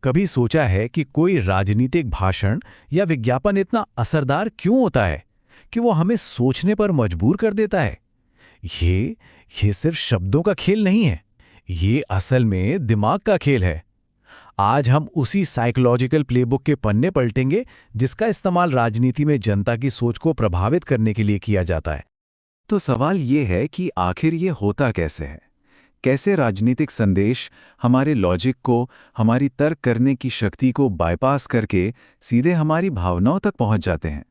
कभी सोचा है कि कोई राजनीतिक भाषण या विज्ञापन इतना असरदार क्यों होता है कि वो हमें सोचने पर मजबूर कर देता है? ये ये सिर्फ शब्दों का खेल नहीं है। ये असल में दिमाग का खेल है। आज हम उसी साइकोलॉजिकल प्लेबुक के पन्ने पलटेंगे जिसका इस्तेमाल राजनीति में जनता की सोच को प्रभावित करने के लिए किया जाता है। तो सवाल ये है कि आखिर ये होता कैसे है? कैसे राजनीतिक संदेश हमारे लॉजिक को, हमारी तर्क करने की शक्ति को बाईपास करके सीधे हमारी भावनाओं तक पहुंच जाते हैं?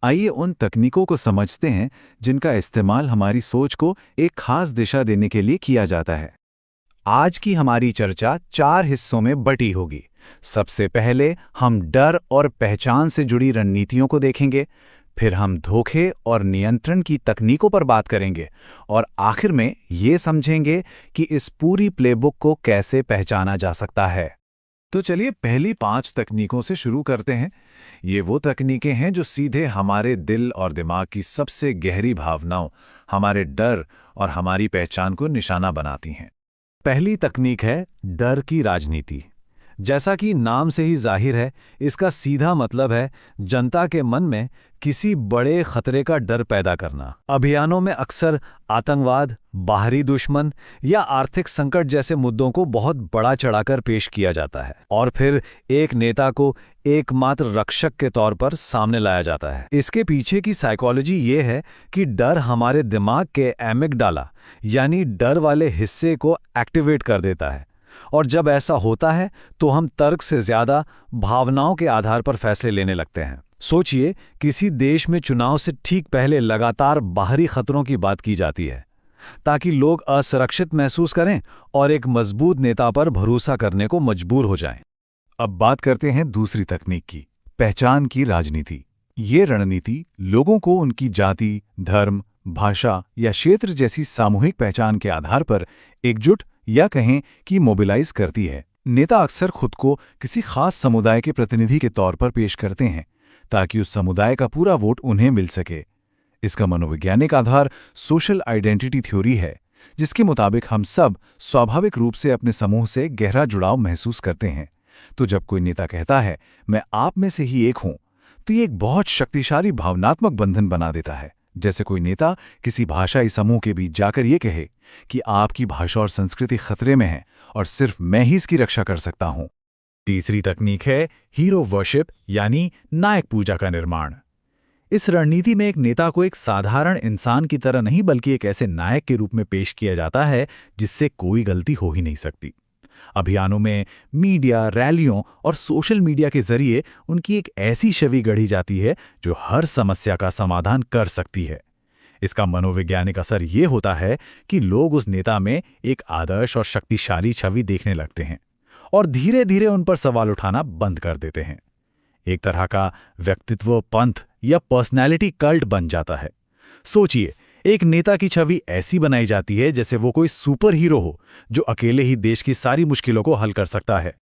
आइए उन तकनीकों को समझते हैं जिनका इस्तेमाल हमारी सोच को एक खास दिशा देने के लिए किया जाता है। आज की हमारी चर्चा 4 हिस्सों में बटी होगी। सबसे पहले हम डर और पहचान से जुड़ी रणनीतियों को देखेंगे, फिर हम धोखे और नियंत्रण की तकनीकों पर बात करेंगे और आखिर में ये समझेंगे कि इस पूरी प्लेबुक को कैसे पहचाना जा सकता है। तो चलिए पहली 5 तकनीकों से शुरू करते हैं। ये वो तकनीकें हैं जो सीधे हमारे दिल और दिमाग की सबसे गहरी भावनाओं, हमारे डर और हमारी पहचान को निशाना बनाती हैं। पहली तकनीक है डर की राजनीति। जैसा कि नाम से ही जाहिर है, इसका सीधा मतलब है जनता के मन में किसी बड़े खतरे का डर पैदा करना। अभियानों में अक्सर आतंकवाद, बाहरी दुश्मन या आर्थिक संकट जैसे मुद्दों को बहुत बड़ा चढ़ाकर पेश किया जाता है और फिर एक नेता को एकमात्र रक्षक के तौर पर सामने लाया जाता है। इसके पीछे की साइकोलॉजी ये है कि डर हमारे दिमाग के एमिगडाला यानी डर वाले हिस्से को एक्टिवेट कर देता है और जब ऐसा होता है तो हम तर्क से ज्यादा भावनाओं के आधार पर फैसले लेने लगते हैं। सोचिए, किसी देश में चुनाव से ठीक पहले लगातार बाहरी खतरों की बात की जाती है ताकि लोग असुरक्षित महसूस करें और एक मजबूत नेता पर भरोसा करने को मजबूर हो जाएं। अब बात करते हैं दूसरी तकनीक की, पहचान की राजनीति। ये रणनीति लोगों को उनकी जाति, धर्म, भाषा या क्षेत्र जैसी सामूहिक पहचान के आधार पर एकजुट या कहें कि मोबिलाइज करती है। नेता अक्सर खुद को किसी खास समुदाय के प्रतिनिधि के तौर पर पेश करते हैं ताकि उस समुदाय का पूरा वोट उन्हें मिल सके। इसका मनोवैज्ञानिक आधार सोशल आइडेंटिटी थ्योरी है, जिसके मुताबिक हम सब स्वाभाविक रूप से अपने समूह से गहरा जुड़ाव महसूस करते हैं। तो जब कोई नेता कहता है मैं आप में से ही एक हूं, तो ये एक बहुत शक्तिशाली भावनात्मक बंधन बना देता है। जैसे कोई नेता किसी भाषाई समूह के बीच जाकर ये कहे कि आपकी भाषा और संस्कृति खतरे में है और सिर्फ मैं ही इसकी रक्षा कर सकता हूं। तीसरी तकनीक है हीरो वर्शिप यानी नायक पूजा का निर्माण। इस रणनीति में एक नेता को एक साधारण इंसान की तरह नहीं बल्कि एक ऐसे नायक के रूप में पेश किया जाता है जिससे कोई गलती हो ही नहीं सकती। अभियानों में, मीडिया, रैलियों और सोशल मीडिया के जरिए उनकी एक ऐसी छवि गढ़ी जाती है जो हर समस्या का समाधान कर सकती है। इसका मनोवैज्ञानिक असर ये होता है कि लोग उस नेता में एक आदर्श और शक्तिशाली छवि देखने लगते हैं और धीरे धीरे उन पर सवाल उठाना बंद कर देते हैं। एक तरह का व्यक्तित्व पंथ या पर्सनैलिटी कल्ट बन जाता है। सोचिए, एक नेता की छवि ऐसी बनाई जाती है जैसे वो कोई सुपर हीरो हो जो अकेले ही देश की सारी मुश्किलों को हल कर सकता है।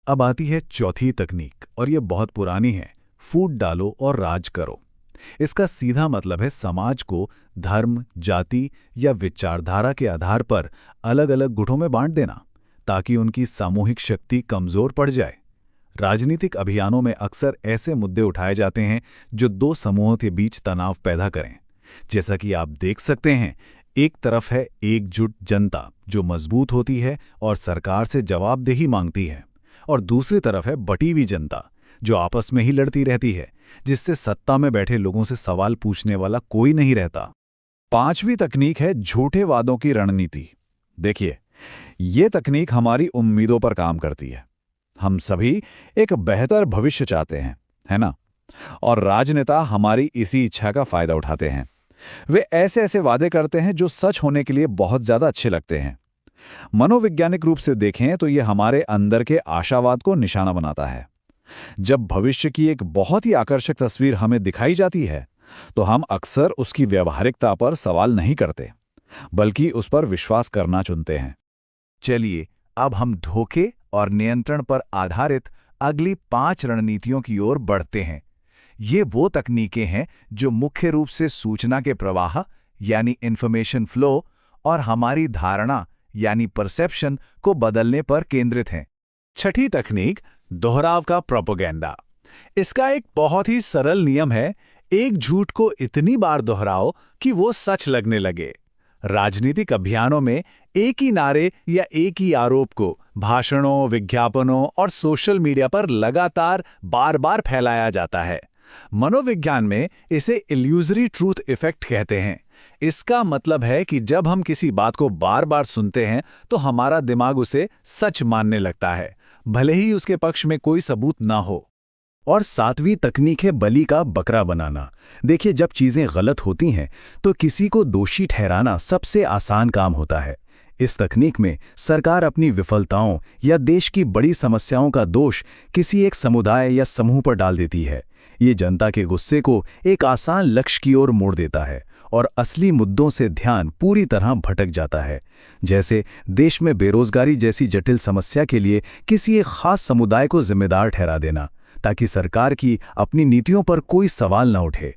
अब आती है चौथी तकनीक और ये बहुत पुरानी है, फूट डालो और राज करो। इसका सीधा मतलब है समाज को धर्म, जाति या विचारधारा के आधार पर अलग अलग गुटों में बांट देना ताकि उनकी सामूहिक शक्ति कमजोर पड़ जाए। राजनीतिक अभियानों में अक्सर ऐसे मुद्दे उठाए जाते हैं जो दो समूहों के बीच तनाव पैदा करें। जैसा कि आप देख सकते हैं, एक तरफ है एकजुट जनता जो मजबूत होती है और सरकार से जवाबदेही मांगती है, और दूसरी तरफ है बटी हुई जनता जो आपस में ही लड़ती रहती है, जिससे सत्ता में बैठे लोगों से सवाल पूछने वाला कोई नहीं रहता। पांचवी तकनीक है झूठे वादों की रणनीति। देखिए, ये तकनीक हमारी उम्मीदों पर काम करती है। हम सभी एक बेहतर भविष्य चाहते हैं, है ना? और राजनेता हमारी इसी इच्छा का फायदा उठाते हैं। वे ऐसे ऐसे वादे करते हैं जो सच होने के लिए बहुत ज्यादा अच्छे लगते हैं। मनोवैज्ञानिक रूप से देखें तो यह हमारे अंदर के आशावाद को निशाना बनाता है। जब भविष्य की एक बहुत ही आकर्षक तस्वीर हमें दिखाई जाती है तो हम अक्सर उसकी व्यावहारिकता पर सवाल नहीं करते, बल्कि उस पर विश्वास करना चुनते हैं। चलिए, अब हम धोखे और नियंत्रण पर आधारित अगली 5 रणनीतियों की ओर बढ़ते हैं। ये वो तकनीकें हैं जो मुख्य रूप से सूचना के प्रवाह यानी इंफॉर्मेशन फ्लो और हमारी धारणा यानी परसेप्शन को बदलने पर केंद्रित हैं। छठी तकनीक, दोहराव का प्रोपेगेंडा। इसका एक बहुत ही सरल नियम है, एक झूठ को इतनी बार दोहराओ कि वो सच लगने लगे। राजनीतिक अभियानों में एक ही नारे या एक ही आरोप को भाषणों, विज्ञापनों और सोशल मीडिया पर लगातार बार-बार फैलाया जाता है। मनोविज्ञान में इसे इल्यूजरी ट्रूथ इफेक्ट कहते हैं। इसका मतलब है कि जब हम किसी बात को बार-बार सुनते हैं तो हमारा दिमाग उसे सच मानने लगता है, भले ही उसके पक्ष में कोई सबूत ना हो। और सातवीं तकनीक है बलि का बकरा बनाना। देखिए, जब चीजें गलत होती हैं तो किसी को दोषी ठहराना सबसे आसान काम होता है। इस तकनीक में सरकार अपनी विफलताओं या देश की बड़ी समस्याओं का दोष किसी एक समुदाय या समूह पर डाल देती है। ये जनता के गुस्से को एक आसान लक्ष्य की ओर मोड़ देता है और असली मुद्दों से ध्यान पूरी तरह भटक जाता है। जैसे देश में बेरोजगारी जैसी जटिल समस्या के लिए किसी एक खास समुदाय को जिम्मेदार ठहरा देना, ताकि सरकार की अपनी नीतियों पर कोई सवाल न उठे।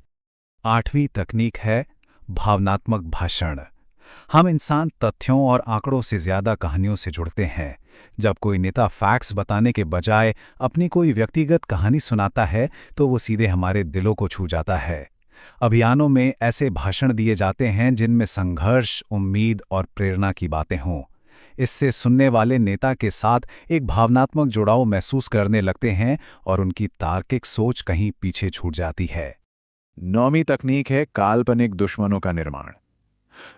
आठवीं तकनीक है भावनात्मक भाषण। हम इंसान तथ्यों और आंकड़ों से ज्यादा कहानियों से जुड़ते हैं। जब कोई नेता फैक्ट्स बताने के बजाय अपनी कोई व्यक्तिगत कहानी सुनाता है तो वो सीधे हमारे दिलों को छू जाता है। अभियानों में ऐसे भाषण दिए जाते हैं जिनमें संघर्ष, उम्मीद और प्रेरणा की बातें हों। इससे सुनने वाले नेता के साथ एक भावनात्मक जुड़ाव महसूस करने लगते हैं और उनकी तार्किक सोच कहीं पीछे छूट जाती है। नौवीं तकनीक है काल्पनिक दुश्मनों का निर्माण।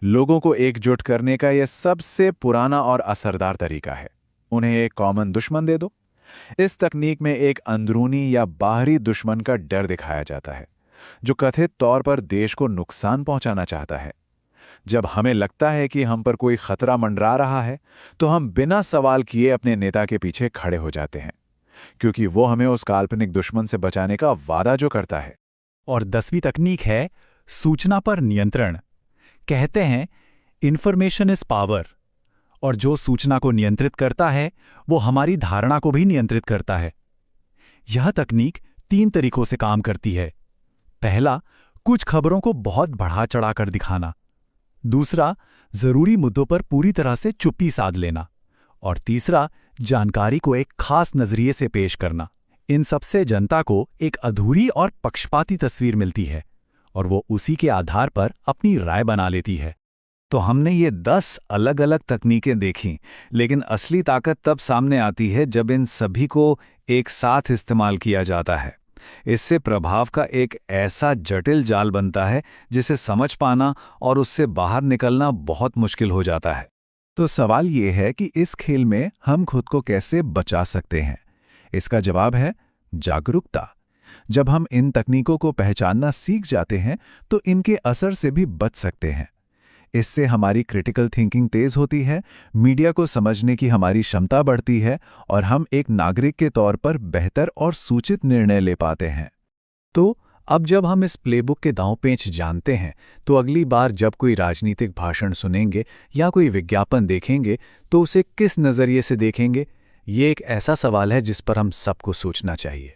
लोगों को एकजुट करने का यह सबसे पुराना और असरदार तरीका है। उन्हें एक कॉमन दुश्मन दे दो। इस तकनीक में एक अंदरूनी या बाहरी दुश्मन का डर दिखाया जाता है, जो कथित तौर पर देश को नुकसान पहुंचाना चाहता है। जब हमें लगता है कि हम पर कोई खतरा मंडरा रहा है, तो हम बिना सवाल किए अपने नेता के पीछे खड़े हो जाते हैं, क्योंकि वो हमें उस काल्पनिक दुश्मन से बचाने का वादा जो करता है। और 10वीं तकनीक है सूचना पर नियंत्रण। कहते हैं इंफॉर्मेशन इज पावर, और जो सूचना को नियंत्रित करता है वो हमारी धारणा को भी नियंत्रित करता है। यह तकनीक 3 तरीकों से काम करती है। पहला, कुछ खबरों को बहुत बढ़ा चढ़ाकर दिखाना। दूसरा, जरूरी मुद्दों पर पूरी तरह से चुप्पी साध लेना। और तीसरा, जानकारी को एक खास नजरिए से पेश करना। इन सबसे जनता को एक अधूरी और पक्षपाती तस्वीर मिलती है और वो उसी के आधार पर अपनी राय बना लेती है। तो हमने ये 10 अलग अलग तकनीकें देखीं, लेकिन असली ताकत तब सामने आती है जब इन सभी को एक साथ इस्तेमाल किया जाता है। इससे प्रभाव का एक ऐसा जटिल जाल बनता है जिसे समझ पाना और उससे बाहर निकलना बहुत मुश्किल हो जाता है। तो सवाल ये है कि इस खेल में हम खुद को कैसे बचा सकते हैं? इसका जवाब है जागरूकता। जब हम इन तकनीकों को पहचानना सीख जाते हैं तो इनके असर से भी बच सकते हैं। इससे हमारी क्रिटिकल थिंकिंग तेज होती है, मीडिया को समझने की हमारी क्षमता बढ़ती है और हम एक नागरिक के तौर पर बेहतर और सूचित निर्णय ले पाते हैं। तो अब जब हम इस प्लेबुक के दांव-पेच जानते हैं, तो अगली बार जब कोई राजनीतिक भाषण सुनेंगे या कोई विज्ञापन देखेंगे तो उसे किस नज़रिए से देखेंगे? ये एक ऐसा सवाल है जिस पर हम सबको सोचना चाहिए।